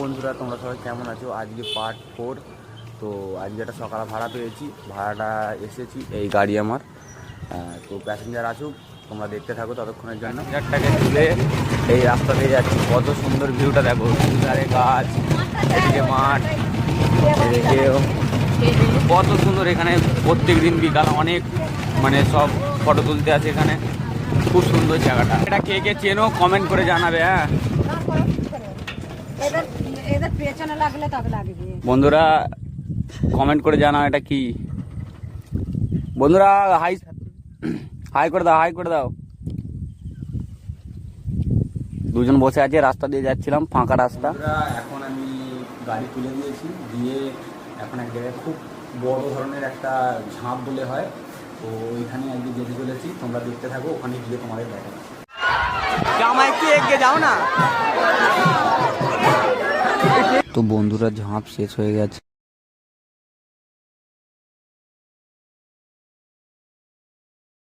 বন্ধুরা, তোমরা সবাই কেমন আছো? আজকে পার্ট 4। তো আজকে একটা সকালে ভাড়া পেয়েছি, ভাড়াটা এসেছি এই গাড়ি আমার। তো প্যাসেঞ্জার আসুক, তোমরা দেখতে থাকো ততক্ষণের জন্য। প্যাসেঞ্জারটাকে তুলে এই রাস্তা দিয়ে যাচ্ছি। কত সুন্দর ভিউটা দেখো, দুধারে গাছ, এদিকে মাঠ, এদিকেও কত সুন্দর। এখানে প্রত্যেক দিন বিকাল অনেক সব ফটো তুলতে আছে এখানে। খুব সুন্দর জায়গাটা। এটা কে কে চেনো কমেন্ট করে জানাবে। হ্যাঁ বন্ধুরা, কমেন্ট করে জানাও এটা কি। বন্ধুরা হাই হাই করে দাও, হাই করে দাও। দুজন বসে আছে, রাস্তা দিয়ে যাচ্ছিলাম, ফাঁকা রাস্তা। এখন আমি গাড়ি তুলে দিয়েছি, দিয়ে এখন এক জায়গায় খুব বড় ধরনের একটা ঝাঁপ বলে হয়, তো ওইখানে আজকে যেতে চলেছি। তোমরা দেখতে থাকো, ওখানে গিয়ে তোমাদের দেখাবো। জামা একটু এগিয়ে যাও না। তো বন্ধুরা ঝাঁপ শেষ হয়ে গেছে,